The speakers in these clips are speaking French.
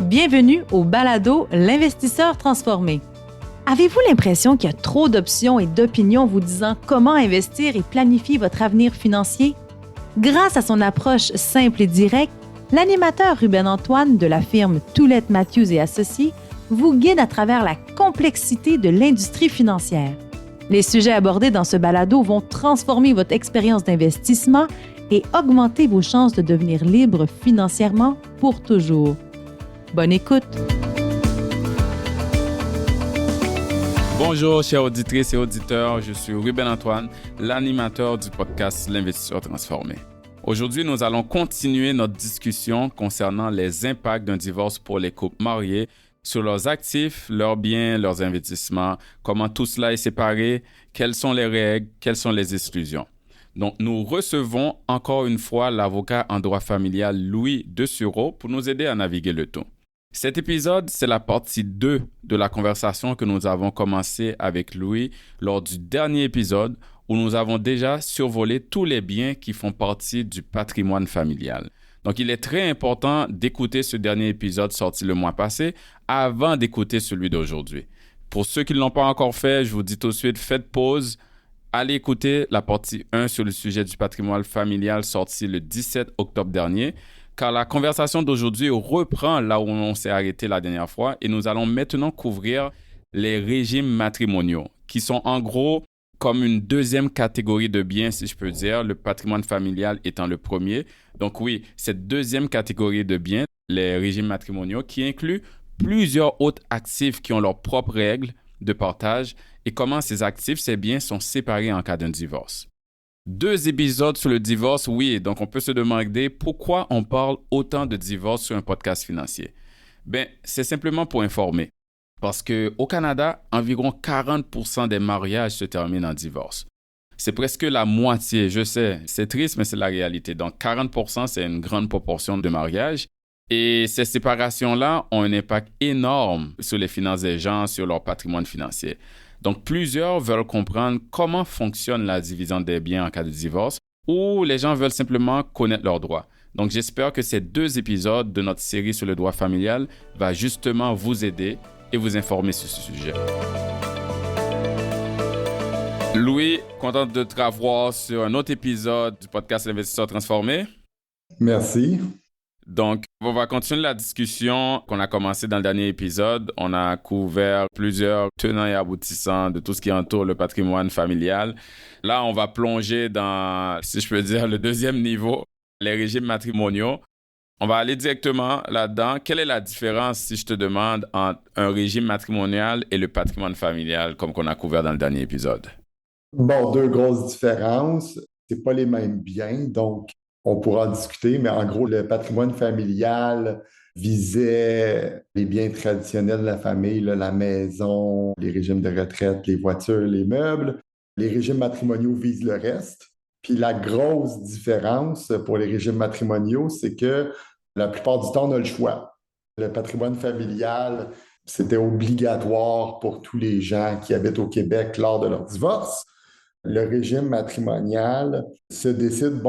Bienvenue au balado L'investisseur transformé. Avez-vous l'impression qu'il y a trop d'options et d'opinions vous disant comment investir et planifier votre avenir financier? Grâce à son approche simple et directe, l'animateur Ruben Antoine de la firme Toulette Matthews et Associés vous guide à travers la complexité de l'industrie financière. Les sujets abordés dans ce balado vont transformer votre expérience d'investissement et augmenter vos chances de devenir libre financièrement pour toujours. Bonne écoute! Bonjour, chères auditrices et auditeurs, je suis Ruben Antoine, l'animateur du podcast L'Investisseur transformé. Aujourd'hui, nous allons continuer notre discussion concernant les impacts d'un divorce pour les couples mariés sur leurs actifs, leurs biens, leurs investissements, comment tout cela est séparé, quelles sont les règles, quelles sont les exclusions. Donc, nous recevons encore une fois l'avocat en droit familial Louis Dessureau pour nous aider à naviguer le tout. Cet épisode, c'est la partie 2 de la conversation que nous avons commencée avec Louis lors du dernier épisode où nous avons déjà survolé tous les biens qui font partie du patrimoine familial. Donc, il est très important d'écouter ce dernier épisode sorti le mois passé avant d'écouter celui d'aujourd'hui. Pour ceux qui ne l'ont pas encore fait, je vous dis tout de suite, faites pause. Allez écouter la partie 1 sur le sujet du patrimoine familial sorti le 17 octobre dernier, car la conversation d'aujourd'hui reprend là où on s'est arrêté la dernière fois et nous allons maintenant couvrir les régimes matrimoniaux, qui sont en gros comme une deuxième catégorie de biens, si je peux dire, le patrimoine familial étant le premier. Donc oui, cette deuxième catégorie de biens, les régimes matrimoniaux, qui incluent plusieurs autres actifs qui ont leurs propres règles de partage et comment ces actifs, ces biens sont séparés en cas d'un divorce. 2 épisodes sur le divorce, oui, donc on peut se demander pourquoi on parle autant de divorce sur un podcast financier. Bien, c'est simplement pour informer. Parce qu'au Canada, environ 40% des mariages se terminent en divorce. C'est presque la moitié, je sais, c'est triste, mais c'est la réalité. Donc 40%, c'est une grande proportion de mariages. Et ces séparations-là ont un impact énorme sur les finances des gens, sur leur patrimoine financier. Donc, plusieurs veulent comprendre comment fonctionne la division des biens en cas de divorce ou les gens veulent simplement connaître leurs droits. Donc, j'espère que ces 2 épisodes de notre série sur le droit familial vont justement vous aider et vous informer sur ce sujet. Louis, content de te revoir sur un autre épisode du podcast L'Investisseur transformé. Merci. Donc, on va continuer la discussion qu'on a commencé dans le dernier épisode. On a couvert plusieurs tenants et aboutissants de tout ce qui entoure le patrimoine familial. Là, on va plonger dans, si je peux dire, le deuxième niveau, les régimes matrimoniaux. On va aller directement là-dedans. Quelle est la différence, si je te demande, entre un régime matrimonial et le patrimoine familial, comme qu'on a couvert dans le dernier épisode? Bon, 2 grosses différences. C'est pas les mêmes biens, donc on pourra en discuter, mais en gros, le patrimoine familial visait les biens traditionnels de la famille, là, la maison, les régimes de retraite, les voitures, les meubles. Les régimes matrimoniaux visent le reste. Puis la grosse différence pour les régimes matrimoniaux, c'est que la plupart du temps, on a le choix. Le patrimoine familial, c'était obligatoire pour tous les gens qui habitent au Québec lors de leur divorce. Le régime matrimonial se décide,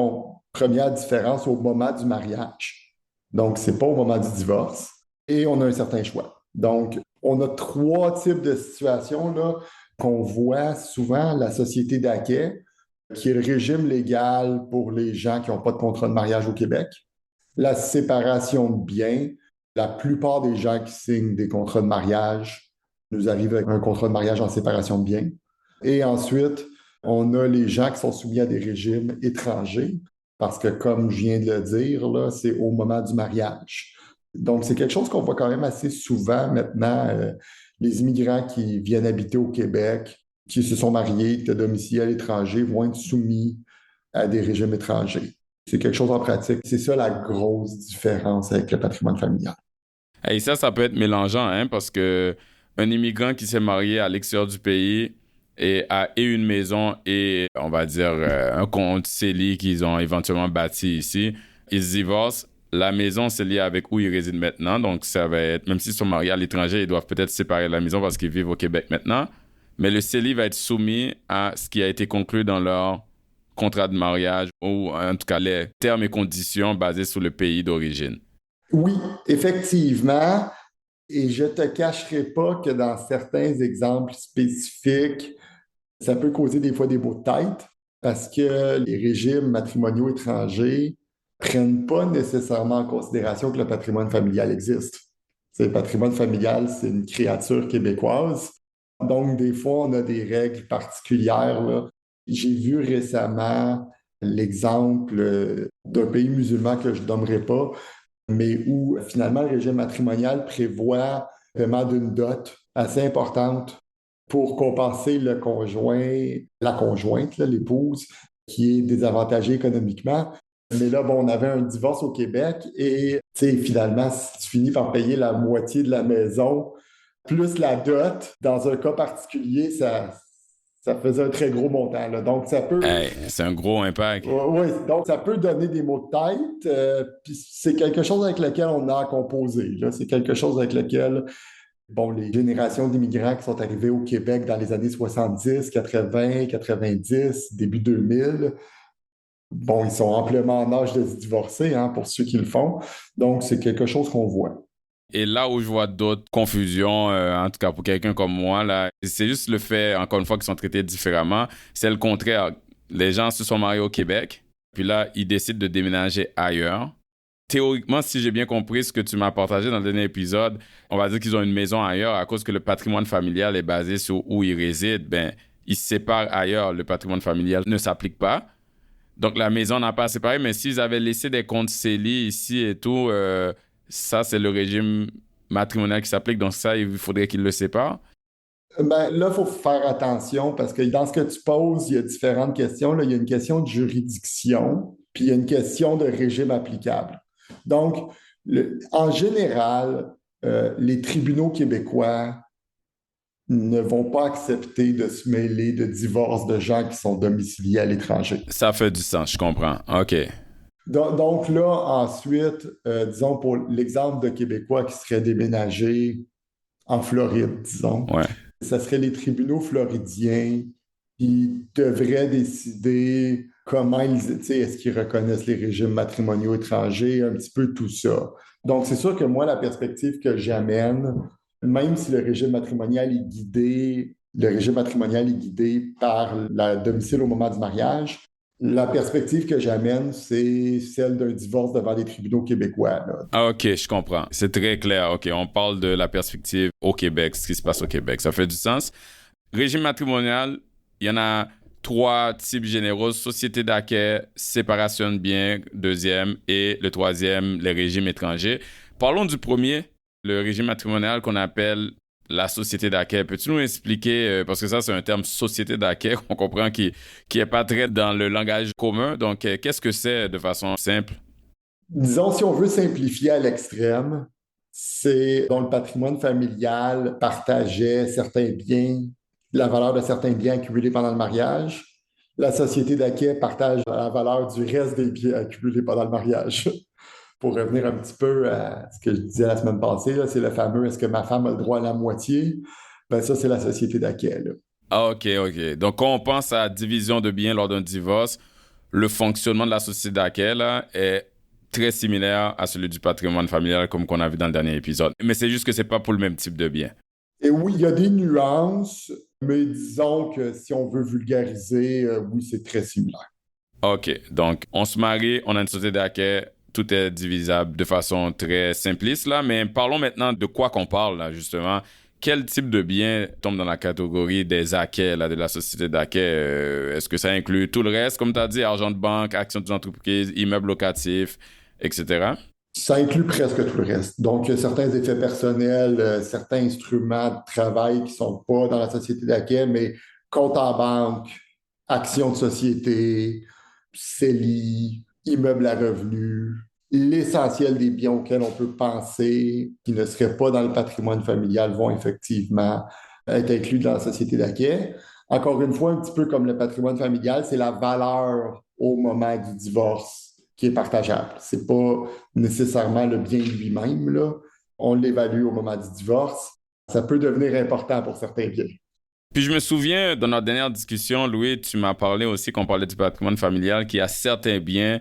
première différence, au moment du mariage. Donc, ce n'est pas au moment du divorce. Et on a un certain choix. Donc, on a 3 types de situations là, qu'on voit souvent. La société d'acquêt, qui est le régime légal pour les gens qui n'ont pas de contrat de mariage au Québec. La séparation de biens. La plupart des gens qui signent des contrats de mariage nous arrivent avec un contrat de mariage en séparation de biens. Et ensuite, on a les gens qui sont soumis à des régimes étrangers, parce que, comme je viens de le dire, là, c'est au moment du mariage. Donc, c'est quelque chose qu'on voit quand même assez souvent maintenant. Les immigrants qui viennent habiter au Québec, qui se sont mariés, qui étaient domiciliés à l'étranger, vont être soumis à des régimes étrangers. C'est quelque chose en pratique. C'est ça la grosse différence avec le patrimoine familial. Et ça peut être mélangeant, hein, parce qu'un immigrant qui s'est marié à l'extérieur du pays et a une maison et, on va dire, un compte CELI qu'ils ont éventuellement bâti ici, ils se divorcent. La maison, c'est lié avec où ils résident maintenant. Donc, ça va être, même s'ils sont mariés à l'étranger, ils doivent peut-être séparer la maison parce qu'ils vivent au Québec maintenant. Mais le CELI va être soumis à ce qui a été conclu dans leur contrat de mariage ou, en tout cas, les termes et conditions basés sur le pays d'origine. Oui, effectivement. Et je ne te cacherai pas que dans certains exemples spécifiques, ça peut causer des fois des maux de tête parce que les régimes matrimoniaux étrangers ne prennent pas nécessairement en considération que le patrimoine familial existe. Le patrimoine familial, c'est une créature québécoise. Donc, des fois, on a des règles particulières, là. J'ai vu récemment l'exemple d'un pays musulman que je ne nommerai pas, mais où finalement le régime matrimonial prévoit le paiement d'une dot assez importante pour compenser le conjoint, la conjointe, là, l'épouse, qui est désavantagée économiquement. Mais là, bon, on avait un divorce au Québec et finalement, si tu finis par payer la moitié de la maison, plus la dot, dans un cas particulier, ça faisait un très gros montant, là. Donc, ça peut. Hey, c'est un gros impact. Oui, donc ça peut donner des maux de tête. Puis c'est quelque chose avec lequel on a à composer, là. C'est quelque chose avec lequel, bon, les générations d'immigrants qui sont arrivés au Québec dans les années 70, 80, 90, début 2000, bon, ils sont amplement en âge de se divorcer, hein, pour ceux qui le font. Donc, c'est quelque chose qu'on voit. Et là où je vois d'autres confusions, en tout cas pour quelqu'un comme moi, là, c'est juste le fait, encore une fois, qu'ils sont traités différemment. C'est le contraire. Les gens se sont mariés au Québec, puis là, ils décident de déménager ailleurs. Théoriquement, si j'ai bien compris ce que tu m'as partagé dans le dernier épisode, on va dire qu'ils ont une maison ailleurs à cause que le patrimoine familial est basé sur où ils résident. Ben, ils se séparent ailleurs. Le patrimoine familial ne s'applique pas. Donc, la maison n'a pas à séparer, mais s'ils avaient laissé des comptes CELI ici et tout, ça, c'est le régime matrimonial qui s'applique. Donc, ça, il faudrait qu'ils le séparent. Ben, là, il faut faire attention parce que dans ce que tu poses, il y a différentes questions. Là, il y a une question de juridiction, puis il y a une question de régime applicable. Donc, en général, les tribunaux québécois ne vont pas accepter de se mêler de divorce de gens qui sont domiciliés à l'étranger. Ça fait du sens, je comprends. OK. Donc là, ensuite, disons pour l'exemple de Québécois qui seraient déménagés en Floride, disons, Ouais. ça serait les tribunaux floridiens qui devraient décider comment est-ce qu'ils reconnaissent les régimes matrimoniaux étrangers, un petit peu tout ça. Donc, c'est sûr que moi, la perspective que j'amène, même si le régime matrimonial est guidé par le domicile au moment du mariage, la perspective que j'amène, c'est celle d'un divorce devant les tribunaux québécois, là. Ah, OK, je comprends. C'est très clair. OK, on parle de la perspective au Québec, ce qui se passe au Québec. Ça fait du sens. Régime matrimonial, il y en a 3 types généraux. Société d'acquêt, séparation de biens, deuxième, et le troisième, les régimes étrangers. Parlons du premier, le régime matrimonial qu'on appelle la société d'acquêt. Peux-tu nous expliquer, parce que ça, c'est un terme société d'acquêt, on comprend qui est pas très dans le langage commun. Donc, qu'est-ce que c'est de façon simple? Disons, si on veut simplifier à l'extrême, c'est dont le patrimoine familial partageait certains biens, la valeur de certains biens accumulés pendant le mariage. La société d'acquêt partage la valeur du reste des biens accumulés pendant le mariage. Pour revenir un petit peu à ce que je disais la semaine passée, là, c'est le fameux est-ce que ma femme a le droit à la moitié? Ben ça, c'est la société d'acquêt, là. Ah, OK, OK. Donc, quand on pense à division de biens lors d'un divorce, le fonctionnement de la société d'acquêt là, est très similaire à celui du patrimoine familial comme qu'on a vu dans le dernier épisode. Mais c'est juste que c'est pas pour le même type de bien. Et oui, il y a des nuances, mais disons que si on veut vulgariser, oui, c'est très similaire. OK. Donc, on se marie, on a une société d'acquêt, tout est divisable de façon très simpliste, là. Mais parlons maintenant de quoi qu'on parle, là, justement. Quel type de bien tombe dans la catégorie des acquêts, là, de la société d'acquêt? Est-ce que ça inclut tout le reste, comme tu as dit, argent de banque, actions d'entreprise, immeubles locatifs, etc.? Ça inclut presque tout le reste. Donc, il y a certains effets personnels, certains instruments de travail qui ne sont pas dans la société d'acquêt, mais compte en banque, actions de société, CELI, immeubles à revenus, l'essentiel des biens auxquels on peut penser qui ne seraient pas dans le patrimoine familial vont effectivement être inclus dans la société d'acquêt. Encore une fois, un petit peu comme le patrimoine familial, c'est la valeur au moment du divorce qui est partageable. C'est pas nécessairement le bien lui-même, là. On l'évalue au moment du divorce. Ça peut devenir important pour certains biens. Puis je me souviens, dans notre dernière discussion, Louis, tu m'as parlé aussi qu'on parlait du patrimoine familial, qu'il y a certains biens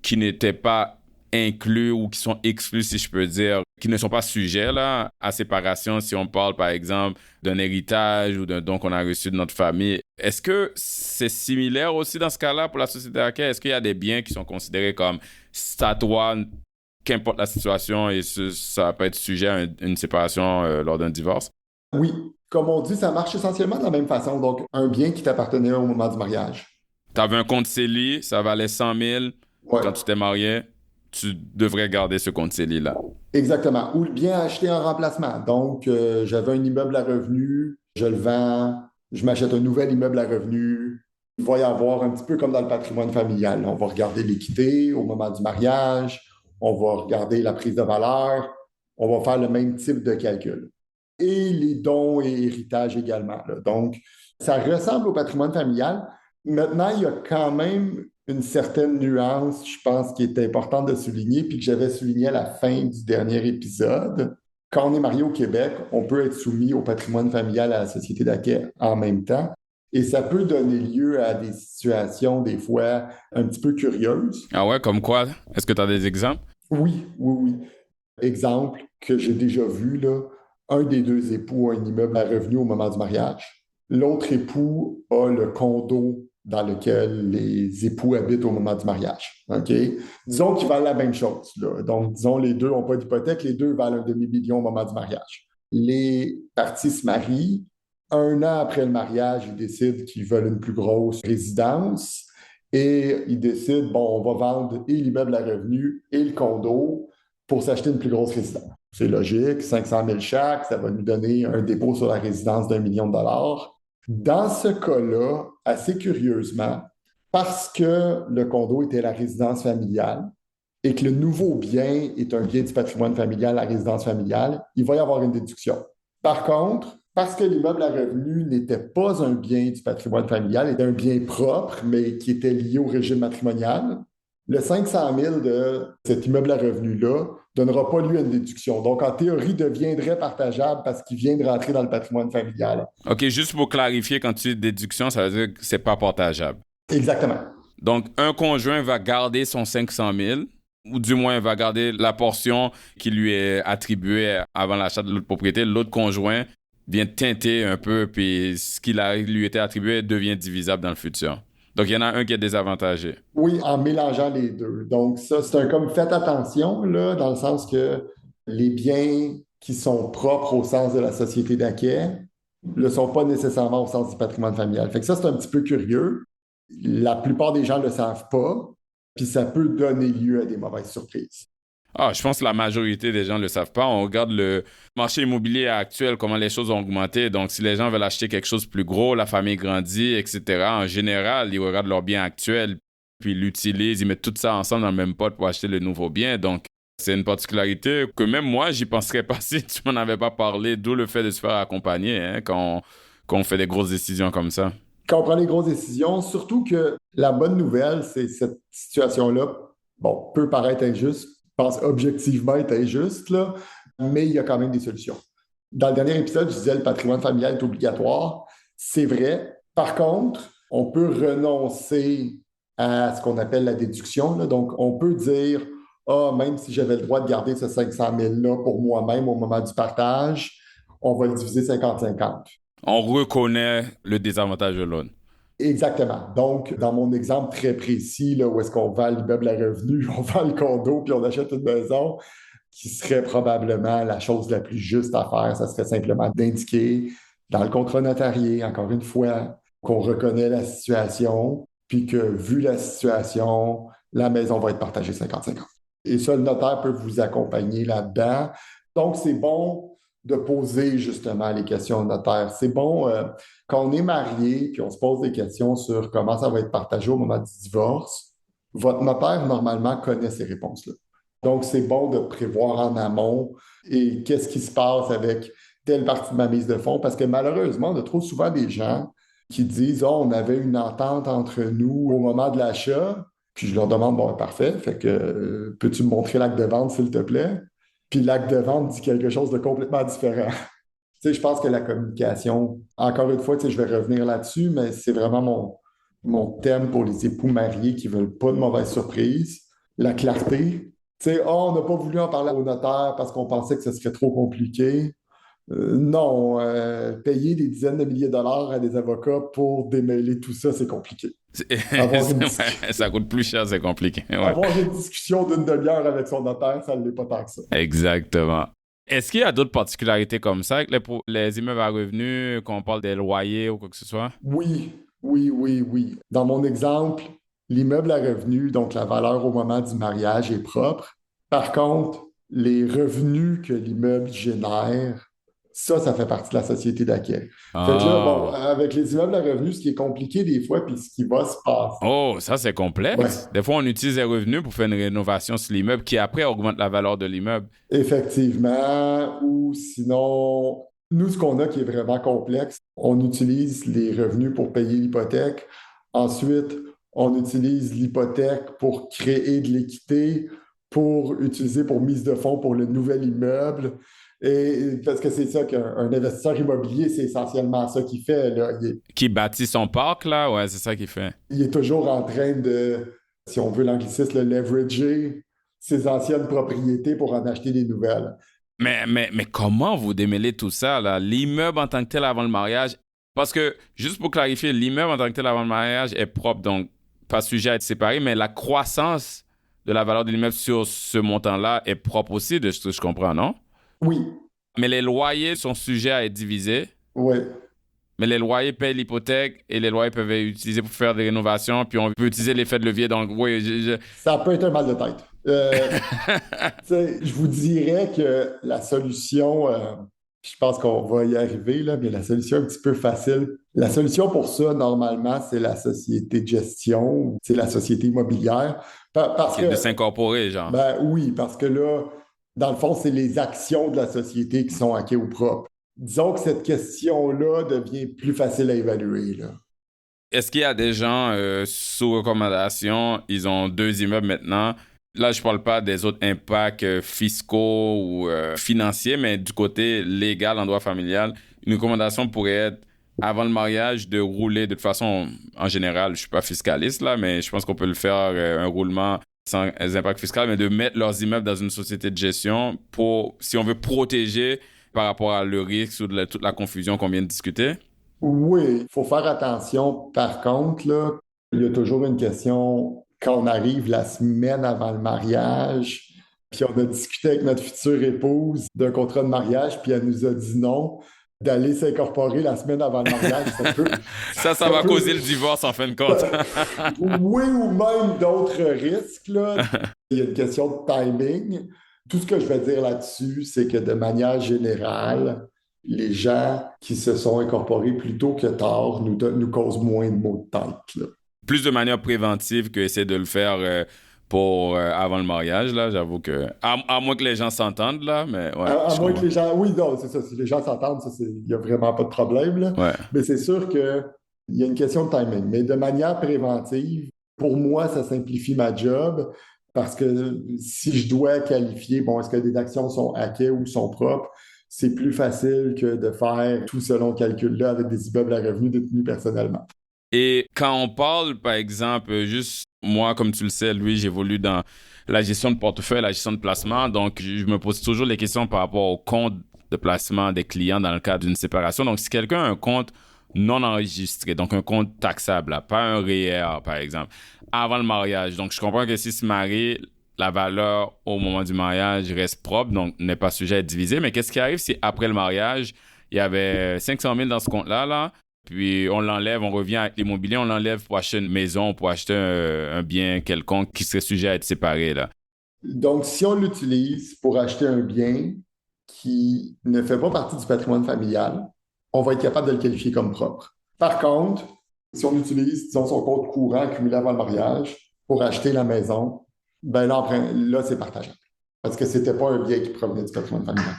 qui n'étaient pas inclus ou qui sont exclus, si je peux dire, qui ne sont pas sujets là, à séparation si on parle, par exemple, d'un héritage ou d'un don qu'on a reçu de notre famille. Est-ce que c'est similaire aussi dans ce cas-là pour la société hacker? Est-ce qu'il y a des biens qui sont considérés comme c'est à toi, qu'importe la situation, et ça peut être sujet à une séparation lors d'un divorce? Oui, comme on dit, ça marche essentiellement de la même façon. Donc, un bien qui t'appartenait au moment du mariage. Tu avais un compte CELI, ça valait 100 000. Ouais, Quand tu t'es marié, tu devrais garder ce compte CELI-là. exactement. Ou le bien acheté en remplacement. Donc, j'avais un immeuble à revenu, je le vends, je m'achète un nouvel immeuble à revenu. Il va y avoir un petit peu comme dans le patrimoine familial. On va regarder l'équité au moment du mariage, on va regarder la prise de valeur, on va faire le même type de calcul. Et les dons et héritages également, là. Donc, ça ressemble au patrimoine familial. Maintenant, il y a quand même une certaine nuance, je pense, qui est importante de souligner, puis que j'avais souligné à la fin du dernier épisode. Quand on est marié au Québec, on peut être soumis au patrimoine familial à la société d'acquêt en même temps. Et ça peut donner lieu à des situations, des fois, un petit peu curieuses. Ah ouais, comme quoi? Est-ce que tu as des exemples? Oui, oui, oui. Exemple que j'ai déjà vu, là, un des deux époux a un immeuble à revenu au moment du mariage. L'autre époux a le condo dans lequel les époux habitent au moment du mariage. OK? Disons qu'ils valent la même chose, là. Donc, disons, les deux n'ont pas d'hypothèque, les deux valent un demi-million au moment du mariage. Les parties se marient. Un an après le mariage, ils décident qu'ils veulent une plus grosse résidence et ils décident, bon, on va vendre et l'immeuble à revenu et le condo pour s'acheter une plus grosse résidence. C'est logique, 500 000 chaque, ça va nous donner un dépôt sur la résidence d'1 million de dollars. Dans ce cas-là, assez curieusement, parce que le condo était la résidence familiale et que le nouveau bien est un bien du patrimoine familial, la résidence familiale, il va y avoir une déduction. Par contre, parce que l'immeuble à revenu n'était pas un bien du patrimoine familial, était un bien propre, mais qui était lié au régime matrimonial, le 500 000 de cet immeuble à revenu-là ne donnera pas lieu à une déduction. Donc, en théorie, deviendrait partageable parce qu'il vient de rentrer dans le patrimoine familial. OK, juste pour clarifier, quand tu dis déduction, ça veut dire que c'est pas partageable. Exactement. Donc, un conjoint va garder son 500 000, ou du moins va garder la portion qui lui est attribuée avant l'achat de l'autre propriété. L'autre conjoint vient teinter un peu, puis ce qui lui était attribué devient divisable dans le futur. Donc, il y en a un qui est désavantagé. Oui, en mélangeant les deux. Donc, ça, c'est un comme faites attention, là, dans le sens que les biens qui sont propres au sens de la société d'acquêt ne le sont pas nécessairement au sens du patrimoine familial. Fait que ça, c'est un petit peu curieux. La plupart des gens ne le savent pas, puis ça peut donner lieu à des mauvaises surprises. Ah, je pense que la majorité des gens ne le savent pas. On regarde le marché immobilier actuel, comment les choses ont augmenté. Donc, si les gens veulent acheter quelque chose de plus gros, la famille grandit, etc., en général, ils regardent leurs biens actuels, puis ils l'utilisent, ils mettent tout ça ensemble dans le même pot pour acheter le nouveau bien. Donc, c'est une particularité que même moi, j'y penserais pas si tu m'en avais pas parlé, d'où le fait de se faire accompagner quand on fait des grosses décisions comme ça. Quand on prend les grosses décisions, surtout que la bonne nouvelle, c'est cette situation-là, bon, peut paraître injuste, je pense objectivement être injuste, là, mais il y a quand même des solutions. Dans le dernier épisode, je disais le patrimoine familial est obligatoire. C'est vrai. Par contre, on peut renoncer à ce qu'on appelle la déduction, là. Donc, on peut dire, ah, même si j'avais le droit de garder ce 500 000-là pour moi-même au moment du partage, on va le diviser 50-50. On reconnaît le désavantage de l'autre. Exactement. Donc, dans mon exemple très précis, là, où est-ce qu'on vend l'immeuble à revenu, on vend le condo, puis on achète une maison, qui serait probablement la chose la plus juste à faire, ça serait simplement d'indiquer dans le contrat notarié, encore une fois, qu'on reconnaît la situation, puis que, vu la situation, la maison va être partagée 50-50. Et ça, le notaire peut vous accompagner là-dedans. Donc, c'est bon de poser justement les questions au notaire. C'est bon, quand on est marié, puis on se pose des questions sur comment ça va être partagé au moment du divorce, votre notaire, normalement, connaît ces réponses-là. Donc, c'est bon de prévoir en amont et qu'est-ce qui se passe avec telle partie de ma mise de fonds, parce que malheureusement, on a trop souvent des gens qui disent « Oh, on avait une entente entre nous au moment de l'achat », puis je leur demande « Bon, parfait, fait que peux-tu me montrer l'acte de vente, s'il te plaît? » Puis l'acte de vente dit quelque chose de complètement différent. Tu sais, je pense que la communication, encore une fois, tu sais, je vais revenir là-dessus, mais c'est vraiment mon thème pour les époux mariés qui ne veulent pas de mauvaises surprises. La clarté, Tu sais, on n'a pas voulu en parler au notaire parce qu'on pensait que ce serait trop compliqué. Non, payer des dizaines de milliers de dollars à des avocats pour démêler tout ça, c'est compliqué. Avoir une, Ouais, ça coûte plus cher, c'est compliqué. Ouais. avoir une discussion d'une demi-heure avec son notaire, ça ne l'est pas tant que ça. Exactement. Est-ce qu'il y a d'autres particularités comme ça avec les immeubles à revenus, qu'on parle des loyers ou quoi que ce soit? Oui, oui. Dans mon exemple, l'immeuble à revenu, donc la valeur au moment du mariage est propre. Par contre, les revenus que l'immeuble génère, ça fait partie de la société d'acquet. Fait que là, bon, Ah. avec les immeubles à revenus, ce qui est compliqué des fois, puis ce qui va se passer. Oh, ça c'est Ouais, complexe. Des fois, on utilise les revenus pour faire une rénovation sur l'immeuble qui après augmente la valeur de l'immeuble. effectivement, ou sinon, nous, ce qu'on a qui est vraiment complexe, on utilise les revenus pour payer l'hypothèque. Ensuite, on utilise l'hypothèque pour créer de l'équité, pour utiliser pour mise de fonds pour le nouvel immeuble. Et parce que c'est ça qu'un investisseur immobilier, c'est essentiellement ça qu'il fait, là. Qui bâtit son parc, là? Ouais, c'est ça qu'il fait. Il est toujours en train de, si on veut l'anglicisme, le leverager ses anciennes propriétés pour en acheter des nouvelles. Mais comment vous démêlez tout ça, là? L'immeuble en tant que tel avant le mariage. Parce que, juste pour clarifier, l'immeuble en tant que tel avant le mariage est propre, donc pas sujet à être séparé, mais la croissance de la valeur de l'immeuble sur ce montant-là est propre aussi, de ce que je comprends, non? Oui, Mais les loyers sont sujets à être divisés. oui. Mais les loyers payent l'hypothèque et les loyers peuvent être utilisés pour faire des rénovations, puis on peut utiliser l'effet de levier. Donc, oui, Ça peut être un mal de tête. Je vous dirais que la solution, je pense qu'on va y arriver, là, mais la solution un petit peu facile. La solution pour ça, normalement, c'est la société de gestion, c'est la société immobilière. Parce de que, s'incorporer, genre. ben oui, parce que là, dans le fond, c'est les actions de la société qui sont acquises ou propres. Disons que cette question-là devient plus facile à évaluer, là. Est-ce qu'il y a des gens sous recommandation, ils ont 2 immeubles maintenant? Là, je parle pas des autres impacts fiscaux ou financiers, mais du côté légal en droit familial, une recommandation pourrait être avant le mariage de rouler de toute façon, en général, je suis pas fiscaliste là, mais je pense qu'on peut le faire un roulement sans impact fiscal, mais de mettre leurs immeubles dans une société de gestion pour, si on veut protéger par rapport à le risque ou toute la confusion qu'on vient de discuter. Oui, il faut faire attention. Par contre, là, il y a toujours une question quand on arrive la semaine avant le mariage, puis on a discuté avec notre future épouse d'un contrat de mariage, puis elle nous a dit non, d'aller s'incorporer la semaine avant le mariage, Ça ça va peut, causer le divorce en fin de compte. oui, ou même d'autres risques, là. Il y a une question de timing. Tout ce que je vais dire là-dessus, c'est que de manière générale, les gens qui se sont incorporés plus tôt que tard nous causent moins de maux de tête, là. Plus de manière préventive que essayer de le faire pour avant le mariage, là, j'avoue que... À moins que les gens s'entendent, là, mais ouais, À je moins que comprends. les gens... Oui, non, c'est ça. Si les gens s'entendent, il n'y a vraiment pas de problème, là. Ouais. Mais c'est sûr qu'il y a une question de timing. Mais de manière préventive, pour moi, ça simplifie ma job parce que si je dois qualifier, bon, est-ce que les actions sont hackées ou sont propres, c'est plus facile que de faire tout selon le calcul-là avec des immeubles à revenus détenus personnellement. Et quand on parle, par exemple, juste moi, comme tu le sais, Louis, j'évolue dans la gestion de portefeuille, la gestion de placement. Donc, je me pose toujours les questions par rapport au compte de placement des clients dans le cadre d'une séparation. Donc, si quelqu'un a un compte non enregistré, donc un compte taxable, là, pas un REER, par exemple, avant le mariage. Donc, je comprends que s'il se marie, la valeur au moment du mariage reste propre, donc n'est pas sujet à être divisé. Mais qu'est-ce qui arrive si après le mariage, il y avait 500 000 dans ce compte-là, là, puis on l'enlève, on revient avec l'immobilier, on l'enlève pour acheter une maison, pour acheter un bien quelconque qui serait sujet à être séparé, là. Donc, si on l'utilise pour acheter un bien qui ne fait pas partie du patrimoine familial, on va être capable de le qualifier comme propre. Par contre, si on utilise, disons, son compte courant accumulé avant le mariage pour acheter la maison, ben là, c'est partageable. Parce que c'était pas un bien qui provenait du patrimoine familial.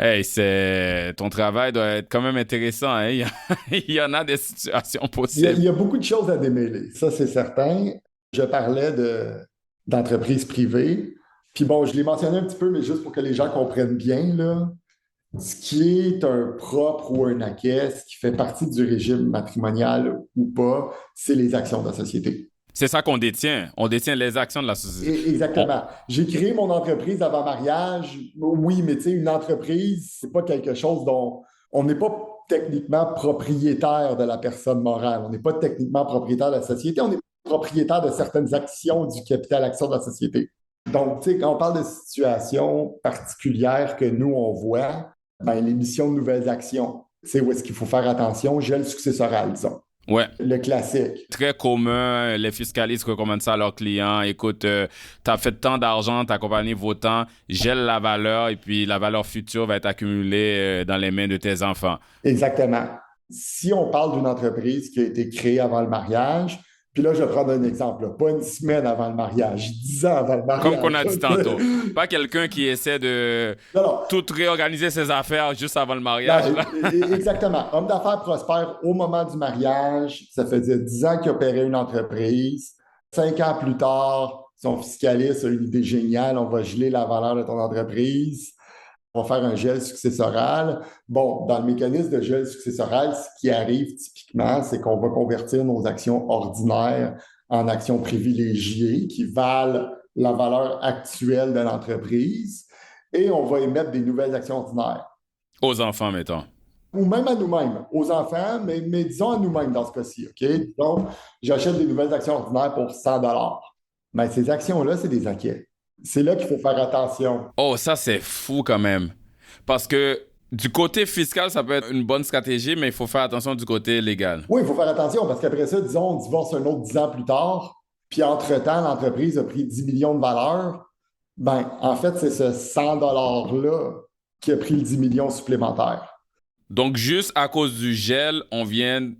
Hey, ton travail doit être quand même intéressant, hein? Il y en a des situations Il possibles. y a beaucoup de choses à démêler, ça c'est certain. Je parlais d'entreprises privées. Puis bon, je l'ai mentionné un petit peu, mais juste pour que les gens comprennent bien, là, ce qui est un propre ou un acquis, ce qui fait partie du régime matrimonial ou pas, c'est les actions de la société. C'est ça qu'on détient. On détient les actions de la société. Exactement. J'ai créé mon entreprise avant mariage. Oui, mais tu sais, une entreprise, c'est pas quelque chose dont on n'est pas techniquement propriétaire de la personne morale. On n'est pas techniquement propriétaire de la société. On est propriétaire de certaines actions du capital action de la société. Donc, tu sais, quand on parle de situations particulières que nous, on voit, ben, l'émission de nouvelles actions, c'est où est-ce qu'il faut faire attention, gel successoral, disons. Ouais. Le classique. Très commun, les fiscalistes recommandent ça à leurs clients. Écoute, tu as fait tant d'argent, ta compagnie vaut tant, gèle la valeur et puis la valeur future va être accumulée dans les mains de tes enfants. Exactement. Si on parle d'une entreprise qui a été créée avant le mariage, puis là, je vais prendre un exemple, là, pas une semaine avant le mariage, 10 ans avant le mariage. Comme qu'on a dit tantôt. Pas quelqu'un qui essaie de tout réorganiser ses affaires juste avant le mariage. Là. Exactement. Homme d'affaires prospère au moment du mariage. Ça faisait 10 ans qu'il opérait une entreprise. 5 ans plus tard, son fiscaliste a une idée géniale. On va geler la valeur de ton entreprise. On va faire un gel successoral. Bon, dans le mécanisme de gel successoral, ce qui arrive typiquement, c'est qu'on va convertir nos actions ordinaires en actions privilégiées qui valent la valeur actuelle de l'entreprise et on va émettre des nouvelles actions ordinaires. Aux enfants, mettons. Ou même à nous-mêmes, aux enfants, mais disons à nous-mêmes dans ce cas-ci, OK? Donc, j'achète des nouvelles actions ordinaires pour 100 $. Mais ces actions-là, c'est des acquis. C'est là qu'il faut faire attention. Oh, ça, c'est fou quand même. Parce que du côté fiscal, ça peut être une bonne stratégie, mais il faut faire attention du côté légal. Oui, il faut faire attention parce qu'après ça, disons, on divorce un autre 10 ans plus tard, puis entre-temps, l'entreprise a pris 10 millions de valeur. Ben, en fait, c'est ce 100 $-là qui a pris le 10 millions supplémentaires. Donc, juste à cause du gel, on vient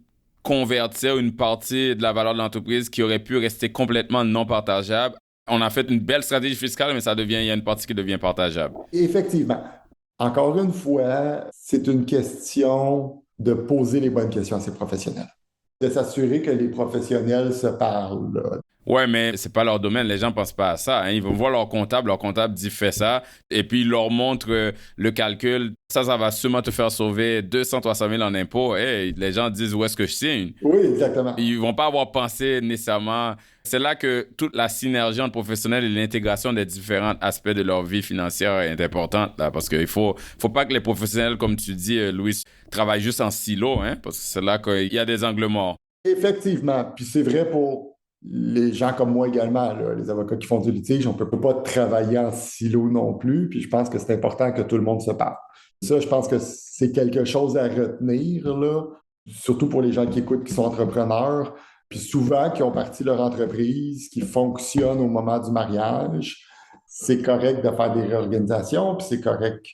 convertir une partie de la valeur de l'entreprise qui aurait pu rester complètement non partageable. On a fait une belle stratégie fiscale, mais il y a une partie qui devient partageable. Effectivement. Encore une fois, c'est une question de poser les bonnes questions à ces professionnels. De s'assurer que les professionnels se parlent. Là. Ouais, mais c'est pas leur domaine. Les gens pensent pas à ça. Hein. Ils vont voir leur comptable dit fais ça, et puis ils leur montrent le calcul. Ça va sûrement te faire sauver 200-300 000 en impôts. Hey, les gens disent où est-ce que je signe? Oui, exactement. Ils vont pas avoir pensé nécessairement. C'est là que toute la synergie entre professionnels et l'intégration des différents aspects de leur vie financière est importante. Là, parce qu'il faut pas que les professionnels, comme tu dis, Louis, travaillent juste en silo, hein, parce que c'est là qu'il y a des angles morts. Effectivement. Puis c'est vrai pour les gens comme moi également, là, les avocats qui font du litige, on ne peut pas travailler en silo non plus. Puis je pense que c'est important que tout le monde se parle. Ça, je pense que c'est quelque chose à retenir, là, surtout pour les gens qui écoutent, qui sont entrepreneurs, puis souvent qui ont parti leur entreprise, qui fonctionne au moment du mariage. C'est correct de faire des réorganisations, puis c'est correct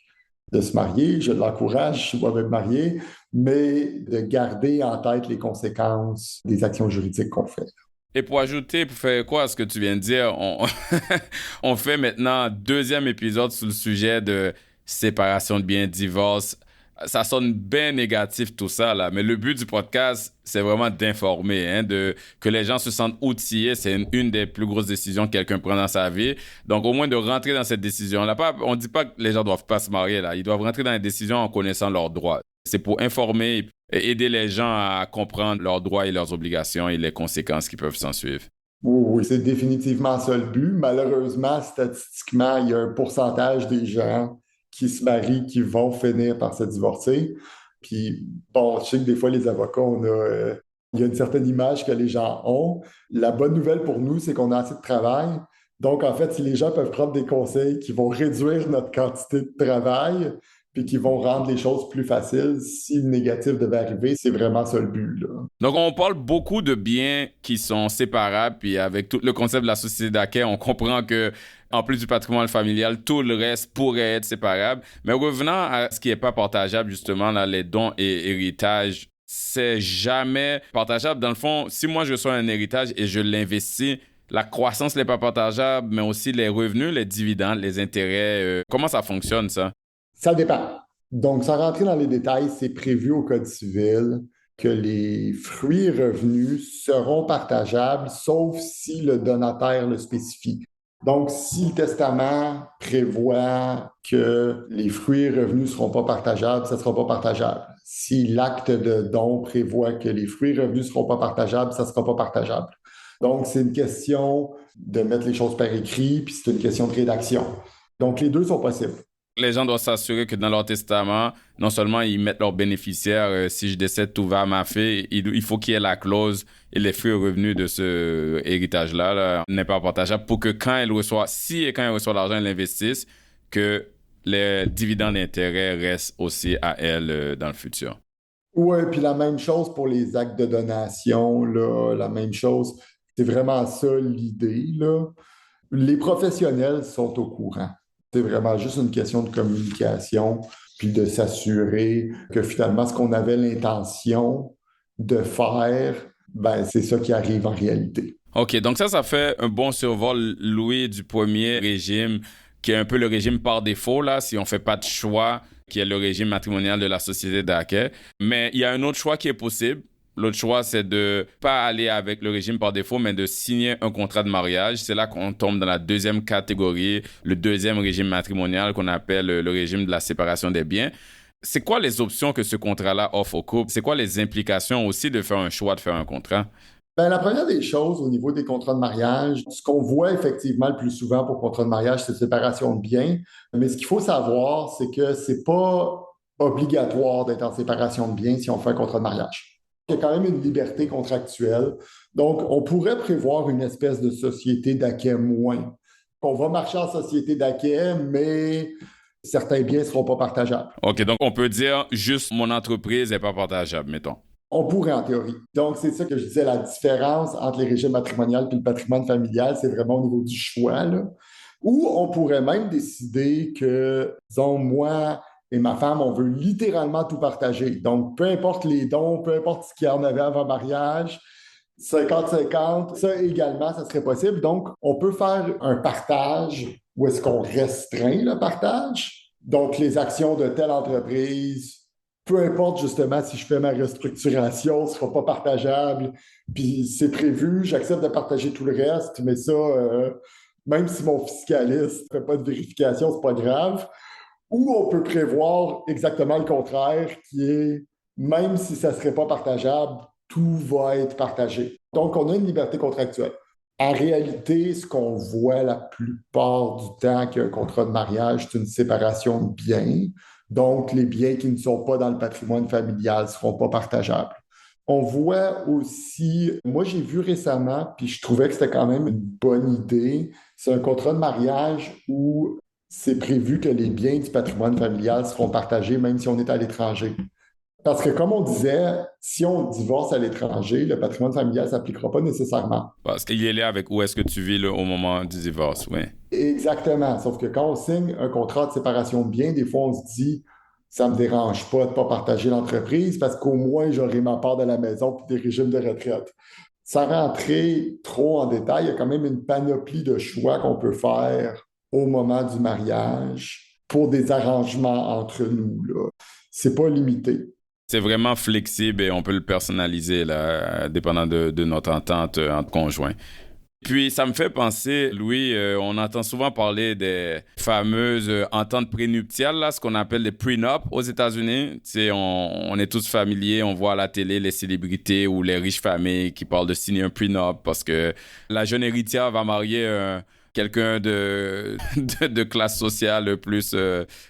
de se marier. Je l'encourage, je suis moi-même marié, mais de garder en tête les conséquences des actions juridiques qu'on fait. Et pour ajouter, pour faire quoi à ce que tu viens de dire, on fait maintenant un 2e épisode sur le sujet de séparation de biens, divorce. Ça sonne bien négatif tout ça, là. Mais le but du podcast, c'est vraiment d'informer, hein, que les gens se sentent outillés. C'est une des plus grosses décisions que quelqu'un prend dans sa vie. Donc, au moins de rentrer dans cette décision-là. On ne dit pas que les gens ne doivent pas se marier, là. Ils doivent rentrer dans les décisions en connaissant leurs droits. C'est pour informer et aider les gens à comprendre leurs droits et leurs obligations et les conséquences qui peuvent s'en suivre. Oui, c'est définitivement ça le but. Malheureusement, statistiquement, il y a un pourcentage des gens qui se marient, qui vont finir par se divorcer. Puis, bon, je sais que des fois, les avocats, il y a une certaine image que les gens ont. La bonne nouvelle pour nous, c'est qu'on a assez de travail. Donc, en fait, si les gens peuvent prendre des conseils qui vont réduire notre quantité de travail, puis qui vont rendre les choses plus faciles, si le négatif devait arriver, c'est vraiment ça le but, là. Donc, on parle beaucoup de biens qui sont séparables, puis avec tout le concept de la société d'acquêt, on comprend que en plus du patrimoine familial, tout le reste pourrait être séparable. Mais revenant à ce qui n'est pas partageable, justement, là, les dons et héritages, c'est jamais partageable. Dans le fond, si moi, je reçois un héritage et je l'investis, la croissance n'est pas partageable, mais aussi les revenus, les dividendes, les intérêts. Comment ça fonctionne, ça? Ça dépend. Donc, sans rentrer dans les détails, c'est prévu au Code civil que les fruits et revenus seront partageables, sauf si le donataire le spécifie. Donc, si le testament prévoit que les fruits et revenus ne seront pas partageables, ça ne sera pas partageable. Si l'acte de don prévoit que les fruits et revenus ne seront pas partageables, ça ne sera pas partageable. Donc, c'est une question de mettre les choses par écrit, puis c'est une question de rédaction. Donc, les deux sont possibles. Les gens doivent s'assurer que dans leur testament, non seulement ils mettent leurs bénéficiaires, si je décède, tout va à ma fille, il faut qu'il y ait la clause et les fruits et revenus de ce héritage-là là, n'est pas partageable pour que quand elle reçoit, si et quand elle reçoit l'argent, elle l'investisse, que les dividendes d'intérêt restent aussi à elle dans le futur. Oui, puis la même chose pour les actes de donation, là, la même chose. C'est vraiment ça l'idée, là. Les professionnels sont au courant. C'est vraiment juste une question de communication, puis de s'assurer que finalement, ce qu'on avait l'intention de faire, ben, c'est ça qui arrive en réalité. OK, donc ça fait un bon survol, Louis, du premier régime, qui est un peu le régime par défaut, là, si on ne fait pas de choix, qui est le régime matrimonial de la société d'Aquet. Mais il y a un autre choix qui est possible. L'autre choix, c'est de pas aller avec le régime par défaut, mais de signer un contrat de mariage. C'est là qu'on tombe dans la deuxième catégorie, le deuxième régime matrimonial qu'on appelle le régime de la séparation des biens. C'est quoi les options que ce contrat-là offre au couple? C'est quoi les implications aussi de faire un choix de faire un contrat? Ben, la première des choses au niveau des contrats de mariage, ce qu'on voit effectivement le plus souvent pour contrat de mariage, c'est séparation de biens. Mais ce qu'il faut savoir, c'est que c'est pas obligatoire d'être en séparation de biens si on fait un contrat de mariage. Il y a quand même une liberté contractuelle. Donc, on pourrait prévoir une espèce de société d'acquet moins. On va marcher en société d'acquet, mais certains biens ne seront pas partageables. OK, donc on peut dire juste mon entreprise n'est pas partageable, mettons. On pourrait en théorie. Donc, c'est ça que je disais, la différence entre les régimes matrimoniaux et le patrimoine familial, c'est vraiment au niveau du choix, là. Ou on pourrait même décider que, disons, moi et ma femme, on veut littéralement tout partager. Donc, peu importe les dons, peu importe ce qu'il y en avait avant mariage, 50-50, ça également, ça serait possible. Donc, on peut faire un partage où est-ce qu'on restreint le partage. Donc, les actions de telle entreprise, peu importe justement si je fais ma restructuration, ce ne sera pas partageable. Puis c'est prévu, j'accepte de partager tout le reste, mais ça, même si mon fiscaliste ne fait pas de vérification, c'est pas grave. Ou on peut prévoir exactement le contraire, qui est même si ça ne serait pas partageable, tout va être partagé. Donc, on a une liberté contractuelle. En réalité, ce qu'on voit la plupart du temps qu'un contrat de mariage, c'est une séparation de biens. Donc, les biens qui ne sont pas dans le patrimoine familial ne seront pas partageables. On voit aussi, moi j'ai vu récemment, puis je trouvais que c'était quand même une bonne idée, c'est un contrat de mariage où c'est prévu que les biens du patrimoine familial seront partagés même si on est à l'étranger. Parce que comme on disait, si on divorce à l'étranger, le patrimoine familial ne s'appliquera pas nécessairement. Parce qu'il est là avec où est-ce que tu vis là, au moment du divorce, oui. Exactement. Sauf que quand on signe un contrat de séparation de biens, des fois on se dit, ça ne me dérange pas de ne pas partager l'entreprise parce qu'au moins j'aurai ma part de la maison et des régimes de retraite. Sans rentrer trop en détail, il y a quand même une panoplie de choix qu'on peut faire au moment du mariage pour des arrangements entre nous, là. C'est pas limité. C'est vraiment flexible et on peut le personnaliser, là, dépendant de notre entente entre conjoints. Puis, ça me fait penser, Louis, on entend souvent parler des fameuses ententes prénuptiales, là, ce qu'on appelle les prenup aux États-Unis. Tu sais, on est tous familiers, on voit à la télé les célébrités ou les riches familles qui parlent de signer un prenup parce que la jeune héritière va marier quelqu'un de classe sociale plus,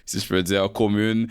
si je peux dire, commune.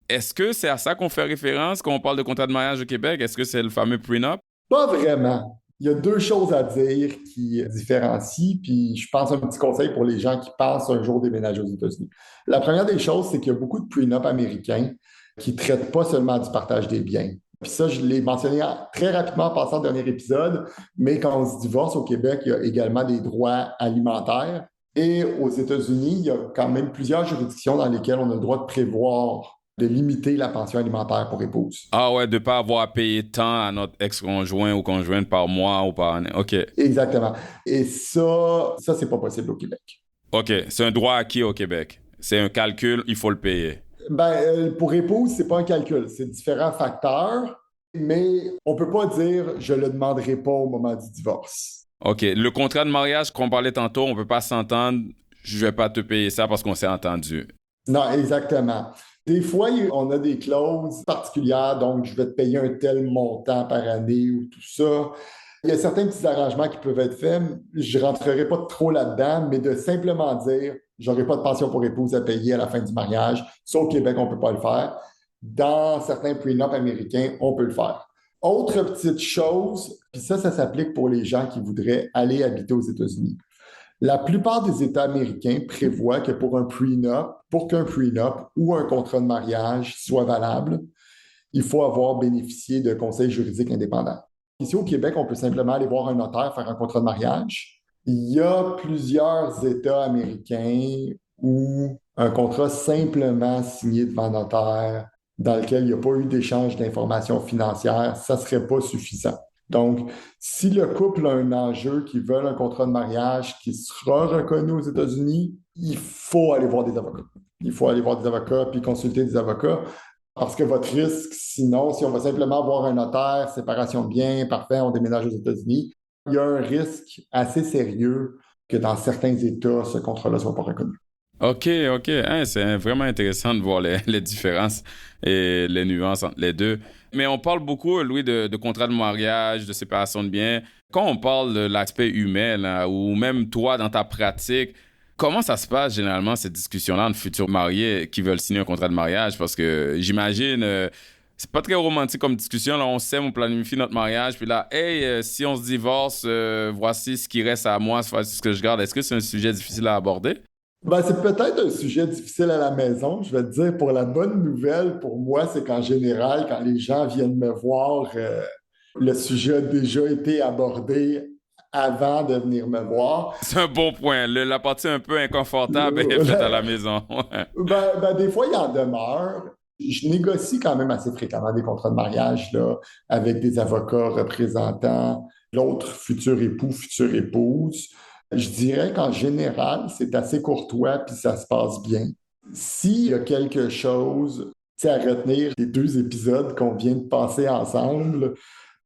Est-ce que c'est à ça qu'on fait référence quand on parle de contrat de mariage au Québec? Est-ce que c'est le fameux prenup? Pas vraiment. Il y a deux choses à dire qui différencient, puis je pense un petit conseil pour les gens qui pensent un jour déménager aux États-Unis. La première des choses, c'est qu'il y a beaucoup de prenup américains qui ne traitent pas seulement du partage des biens. Puis ça, je l'ai mentionné très rapidement en passant au dernier épisode, mais quand on se divorce au Québec, il y a également des droits alimentaires. Et aux États-Unis, il y a quand même plusieurs juridictions dans lesquelles on a le droit de prévoir de limiter la pension alimentaire pour épouse. Ah ouais, de ne pas avoir à payer tant à notre ex-conjoint ou conjointe par mois ou par année. OK. Exactement. Et ça c'est pas possible au Québec. OK. C'est un droit acquis au Québec. C'est un calcul, il faut le payer. Pour épouse, c'est pas un calcul. C'est différents facteurs, mais on peut pas dire « je le demanderai pas au moment du divorce ». OK. Le contrat de mariage qu'on parlait tantôt, on peut pas s'entendre, je vais pas te payer ça parce qu'on s'est entendu. Non, exactement. Des fois, on a des clauses particulières, donc je vais te payer un tel montant par année ou tout ça. Il y a certains petits arrangements qui peuvent être faits. Je ne rentrerai pas trop là-dedans, mais de simplement dire, j'aurai pas de pension pour épouse à payer à la fin du mariage. Ça, au Québec, on ne peut pas le faire. Dans certains prenups américains, on peut le faire. Autre petite chose, puis ça s'applique pour les gens qui voudraient aller habiter aux États-Unis. La plupart des États américains prévoient que pour qu'un prenup ou un contrat de mariage soit valable, il faut avoir bénéficié de conseils juridiques indépendants. Ici au Québec, on peut simplement aller voir un notaire, faire un contrat de mariage. Il y a plusieurs États américains où un contrat simplement signé devant notaire, dans lequel il n'y a pas eu d'échange d'informations financières, ça ne serait pas suffisant. Donc, si le couple a un enjeu, qui veut un contrat de mariage qui sera reconnu aux États-Unis, il faut aller voir des avocats. Il faut aller voir des avocats puis consulter des avocats. Parce que votre risque, sinon, si on va simplement voir un notaire, séparation de biens, parfait, on déménage aux États-Unis, il y a un risque assez sérieux que dans certains États, ce contrat-là ne soit pas reconnu. OK. Hein, c'est vraiment intéressant de voir les différences et les nuances entre les deux. Mais on parle beaucoup, Louis, de contrat de mariage, de séparation de biens. Quand on parle de l'aspect humain, là, ou même toi, dans ta pratique, comment ça se passe généralement, cette discussion-là entre futurs mariés qui veulent signer un contrat de mariage? Parce que j'imagine, c'est pas très romantique comme discussion. Là, on s'aime, on planifie notre mariage, puis là, hey, si on se divorce, voici ce qui reste à moi, voici ce que je garde. Est-ce que c'est un sujet difficile à aborder? C'est peut-être un sujet difficile à la maison. Je vais te dire, pour la bonne nouvelle, pour moi, c'est qu'en général, quand les gens viennent me voir, le sujet a déjà été abordé avant de venir me voir. C'est un bon point. La partie un peu inconfortable est faite à la maison. Des fois, il en demeure. Je négocie quand même assez fréquemment des contrats de mariage là, avec des avocats représentant l'autre futur époux, future épouse. Je dirais qu'en général, c'est assez courtois puis ça se passe bien. S'il y a quelque chose à retenir des 2 épisodes qu'on vient de passer ensemble,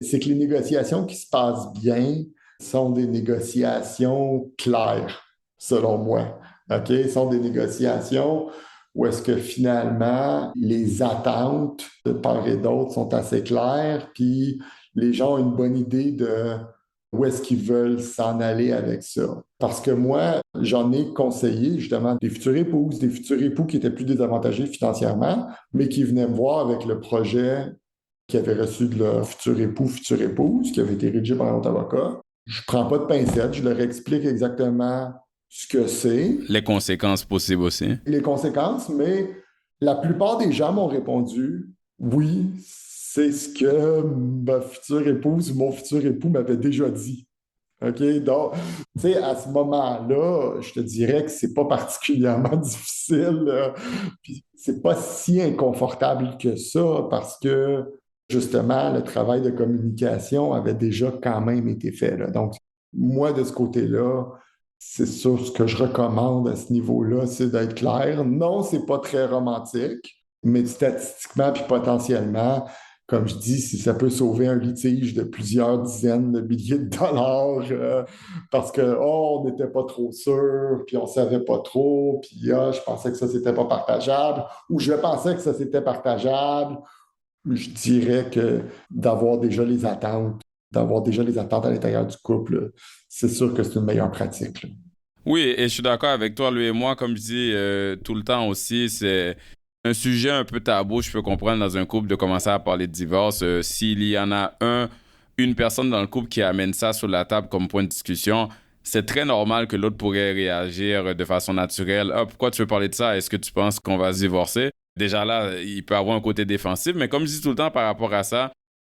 c'est que les négociations qui se passent bien sont des négociations claires, selon moi. OK? Sont des négociations où est-ce que finalement les attentes de part et d'autre sont assez claires, puis les gens ont une bonne idée de où est-ce qu'ils veulent s'en aller avec ça. Parce que moi, j'en ai conseillé justement des futures épouses, des futurs époux qui étaient plus désavantagés financièrement, mais qui venaient me voir avec le projet qu'ils avaient reçu de leur futur époux, future épouse, qui avait été rédigé par un autre avocat. Je ne prends pas de pincettes, je leur explique exactement ce que c'est. Les conséquences possibles aussi. Les conséquences, mais la plupart des gens m'ont répondu oui, c'est ce que ma future épouse ou mon futur époux m'avait déjà dit. OK? Donc, tu sais, à ce moment-là, je te dirais que c'est pas particulièrement difficile. Puis c'est pas si inconfortable que ça parce que, justement, le travail de communication avait déjà quand même été fait. Là. Donc, moi, de ce côté-là, c'est sûr, ce que je recommande à ce niveau-là, c'est d'être clair. Non, c'est pas très romantique, mais statistiquement puis potentiellement, comme je dis, si ça peut sauver un litige de plusieurs dizaines de milliers de dollars parce que, on n'était pas trop sûr, puis on savait pas trop, puis je pensais que ça, c'était pas partageable, ou je pensais que ça, c'était partageable, je dirais que d'avoir déjà les attentes à l'intérieur du couple, là, c'est sûr que c'est une meilleure pratique. Là. Oui, et je suis d'accord avec toi, lui et moi, comme je dis tout le temps aussi, c'est un sujet un peu tabou, je peux comprendre dans un couple de commencer à parler de divorce. S'il y en a une personne dans le couple qui amène ça sur la table comme point de discussion, c'est très normal que l'autre pourrait réagir de façon naturelle. Ah, pourquoi tu veux parler de ça? Est-ce que tu penses qu'on va se divorcer? Déjà là, il peut avoir un côté défensif, mais comme je dis tout le temps par rapport à ça,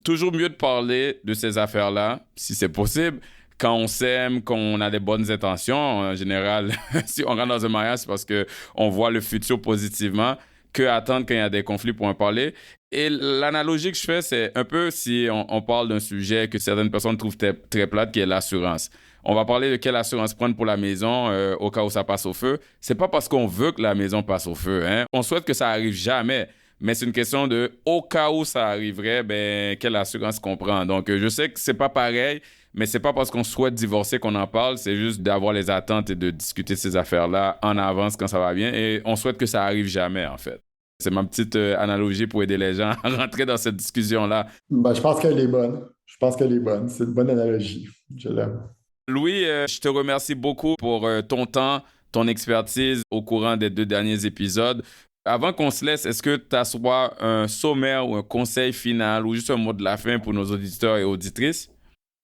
toujours mieux de parler de ces affaires-là, si c'est possible, quand on s'aime, qu'on a des bonnes intentions. En général, si on rentre dans un mariage, c'est parce qu'on voit le futur positivement, que attendre quand il y a des conflits pour en parler. Et l'analogie que je fais, c'est un peu si on parle d'un sujet que certaines personnes trouvent très plate, qui est l'assurance. On va parler de quelle assurance prendre pour la maison au cas où ça passe au feu. C'est pas parce qu'on veut que la maison passe au feu. Hein? On souhaite que ça arrive jamais. Mais c'est une question de, au cas où ça arriverait, ben, quelle assurance qu'on prend. Donc, je sais que c'est pas pareil, mais c'est pas parce qu'on souhaite divorcer qu'on en parle, c'est juste d'avoir les attentes et de discuter ces affaires-là en avance quand ça va bien. Et on souhaite que ça arrive jamais, en fait. C'est ma petite analogie pour aider les gens à rentrer dans cette discussion-là. Je pense qu'elle est bonne. Je pense qu'elle est bonne. C'est une bonne analogie. Je l'aime. Louis, je te remercie beaucoup pour ton temps, ton expertise au courant des 2 derniers épisodes. Avant qu'on se laisse, est-ce que tu as soit un sommaire ou un conseil final ou juste un mot de la fin pour nos auditeurs et auditrices?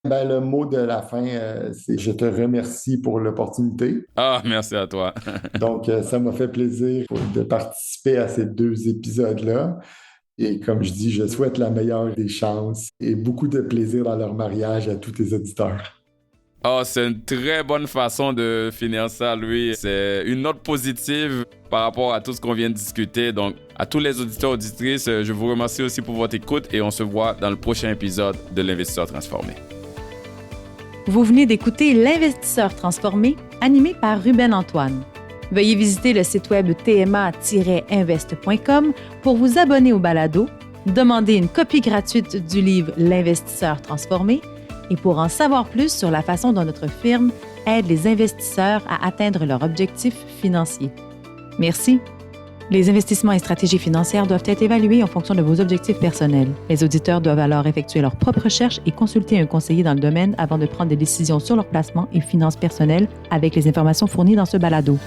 Ben, le mot de la fin, c'est je te remercie pour l'opportunité. Ah, merci à toi. Donc, ça m'a fait plaisir de participer à ces 2 épisodes-là. Et comme je dis, je souhaite la meilleure des chances et beaucoup de plaisir dans leur mariage à tous tes auditeurs. Oh, c'est une très bonne façon de finir ça, Louis. C'est une note positive par rapport à tout ce qu'on vient de discuter. Donc, à tous les auditeurs et auditrices, je vous remercie aussi pour votre écoute et on se voit dans le prochain épisode de l'Investisseur transformé. Vous venez d'écouter L'Investisseur transformé, animé par Ruben Antoine. Veuillez visiter le site web tma-invest.com pour vous abonner au balado, demander une copie gratuite du livre L'Investisseur transformé et pour en savoir plus sur la façon dont notre firme aide les investisseurs à atteindre leurs objectifs financiers. Merci. Les investissements et stratégies financières doivent être évalués en fonction de vos objectifs personnels. Les auditeurs doivent alors effectuer leurs propres recherches et consulter un conseiller dans le domaine avant de prendre des décisions sur leur placement et finances personnelles avec les informations fournies dans ce balado.